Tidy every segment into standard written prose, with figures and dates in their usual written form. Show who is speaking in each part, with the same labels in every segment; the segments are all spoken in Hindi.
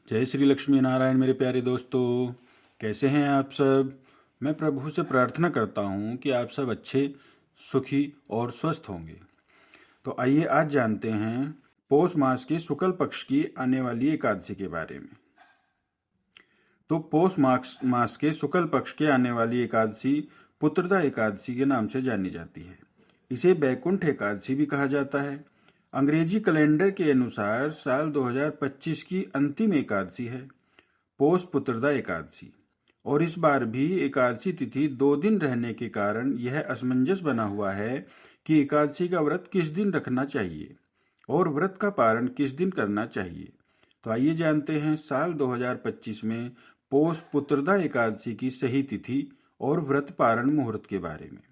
Speaker 1: जय श्री लक्ष्मी नारायण मेरे प्यारे दोस्तों। कैसे हैं आप सब। मैं प्रभु से प्रार्थना करता हूं कि आप सब अच्छे, सुखी और स्वस्थ होंगे। तो आइए आज जानते हैं पौष मास के शुक्ल पक्ष की आने वाली एकादशी के बारे में। तो पौष मास के शुक्ल पक्ष के आने वाली एकादशी पुत्रदा एकादशी के नाम से जानी जाती है। इसे बैकुंठ एकादशी भी कहा जाता है। अंग्रेजी कैलेंडर के अनुसार साल 2025 की अंतिम एकादशी है पौष पुत्रदा एकादशी। और इस बार भी एकादशी तिथि 2 दिन रहने के कारण यह असमंजस बना हुआ है कि एकादशी का व्रत किस दिन रखना चाहिए और व्रत का पारण किस दिन करना चाहिए। तो आइए जानते हैं साल 2025 में पौष पुत्रदा एकादशी की सही तिथि और व्रत पारण मुहूर्त के बारे में।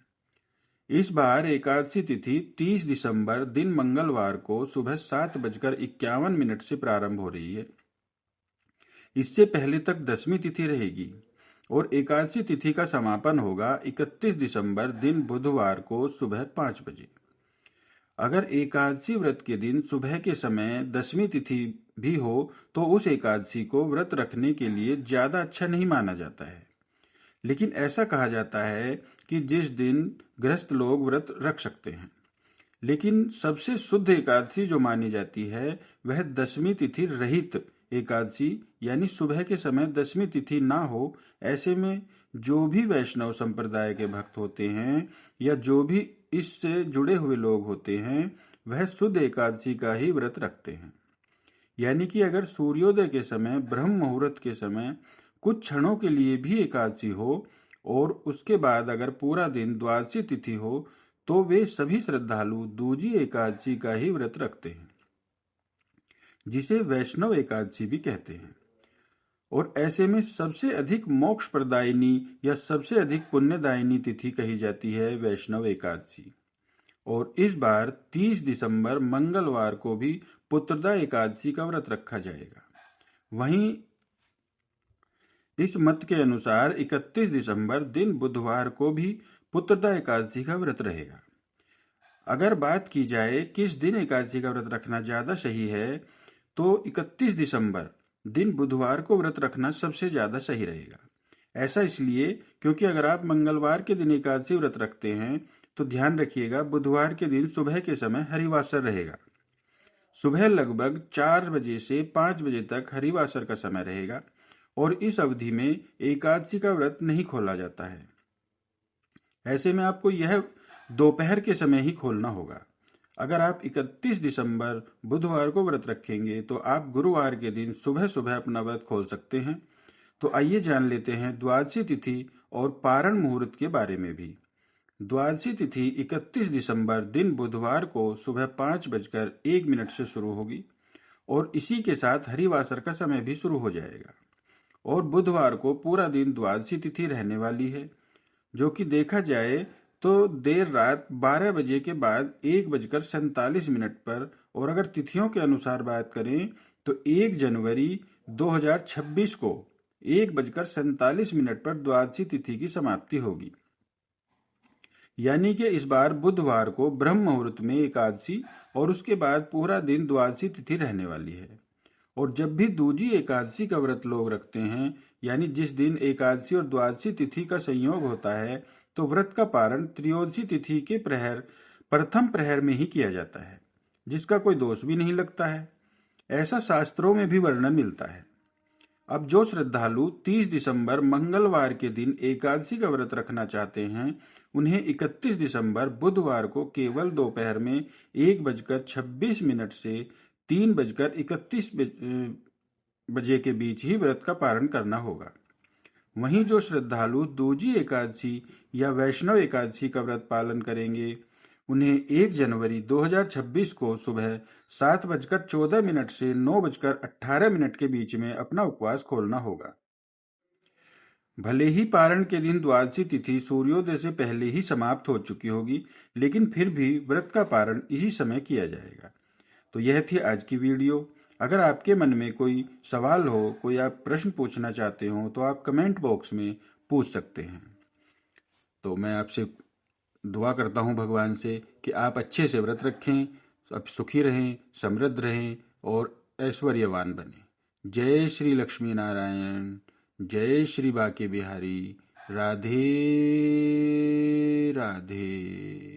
Speaker 1: इस बार एकादशी तिथि 30 दिसंबर दिन मंगलवार को सुबह 7:51 से प्रारंभ हो रही है। इससे पहले तक दसवीं तिथि रहेगी और एकादशी तिथि का समापन होगा 31 दिसंबर दिन बुधवार को सुबह 5 बजे। अगर एकादशी व्रत के दिन सुबह के समय दसवीं तिथि भी हो तो उस एकादशी को व्रत रखने के लिए ज्यादा अच्छा नहीं माना जाता है। लेकिन ऐसा कहा जाता है कि जिस दिन गृहस्थ लोग व्रत रख सकते हैं। लेकिन सबसे शुद्ध एकादशी जो मानी जाती है वह दसवीं तिथि रहित एकादशी यानी सुबह के समय दसवीं तिथि ना हो। ऐसे में जो भी वैष्णव संप्रदाय के भक्त होते हैं या जो भी इससे जुड़े हुए लोग होते हैं वह शुद्ध एकादशी का ही व्रत रखते हैं। यानी कि अगर सूर्योदय के समय ब्रह्म मुहूर्त के समय कुछ क्षणों के लिए भी एकादशी हो और उसके बाद अगर पूरा दिन द्वादशी तिथि हो तो वे सभी श्रद्धालु दूजी एकादशी का ही व्रत रखते हैं जिसे वैष्णव एकादशी भी कहते हैं। और ऐसे में सबसे अधिक मोक्ष प्रदायिनी या सबसे अधिक पुण्यदायिनी तिथि कही जाती है वैष्णव एकादशी। और इस बार 30 दिसंबर मंगलवार को भी पुत्रदा एकादशी का व्रत रखा जाएगा। वहीं इस मत के अनुसार 31 दिसंबर दिन बुधवार को भी पुत्रदा एकादशी का व्रत रहेगा। अगर बात की जाए किस दिन एकादशी का व्रत रखना ज्यादा सही है तो 31 दिसंबर दिन बुधवार को व्रत रखना सबसे ज्यादा सही रहेगा। ऐसा इसलिए क्योंकि अगर आप मंगलवार के दिन एकादशी व्रत रखते हैं तो ध्यान रखिएगा बुधवार के दिन सुबह के समय हरिवासर रहेगा। सुबह लगभग 4 बजे से 5 बजे तक हरिवासर का समय रहेगा और इस अवधि में एकादशी का व्रत नहीं खोला जाता है। ऐसे में आपको यह दोपहर के समय ही खोलना होगा। अगर आप 31 दिसंबर बुधवार को व्रत रखेंगे तो आप गुरुवार के दिन सुबह सुबह अपना व्रत खोल सकते हैं। तो आइए जान लेते हैं द्वादशी तिथि और पारण मुहूर्त के बारे में भी। द्वादशी तिथि 31 दिसंबर दिन बुधवार को सुबह 5:01 से शुरू होगी और इसी के साथ हरिवासर का समय भी शुरू हो जाएगा। और बुधवार को पूरा दिन द्वादशी तिथि रहने वाली है जो कि देखा जाए तो देर रात 12 बजे के बाद 1:47 पर। और अगर तिथियों के अनुसार बात करें तो 1 जनवरी 2026 को 1:47 पर द्वादशी तिथि की समाप्ति होगी। यानी कि इस बार बुधवार को ब्रह्म मुहूर्त में एकादशी और उसके बाद पूरा दिन द्वादशी तिथि रहने वाली है। और जब भी दूजी एकादशी का व्रत लोग रखते हैं यानी जिस दिन एकादशी और द्वादशी तिथि का संयोग होता है तो व्रत का पारण त्रयोदशी तिथि के प्रथम प्रहर में ही किया जाता है जिसका कोई दोष भी नहीं लगता है। ऐसा शास्त्रों में भी वर्णन मिलता है। अब जो श्रद्धालु 30 दिसंबर मंगलवार के दिन एकादशी का व्रत रखना चाहते हैं उन्हें 31 दिसंबर बुधवार को केवल दोपहर में 1:26 से 3:31 बजे के बीच ही व्रत का पारण करना होगा। वहीं जो श्रद्धालु दूजी एकादशी या वैष्णव एकादशी का व्रत पालन करेंगे उन्हें 1 जनवरी 2026 को सुबह 7:14 से 9:18 के बीच में अपना उपवास खोलना होगा। भले ही पारण के दिन द्वादशी तिथि सूर्योदय से पहले ही समाप्त हो चुकी होगी लेकिन फिर भी व्रत का पारण इसी समय किया जाएगा। तो यह थी आज की वीडियो। अगर आपके मन में कोई सवाल हो, कोई आप प्रश्न पूछना चाहते हो तो आप कमेंट बॉक्स में पूछ सकते हैं। तो मैं आपसे दुआ करता हूँ भगवान से कि आप अच्छे से व्रत रखें, आप सुखी रहें, समृद्ध रहें और ऐश्वर्यवान बने। जय श्री लक्ष्मी नारायण। जय श्री बाके बिहारी। राधे राधे।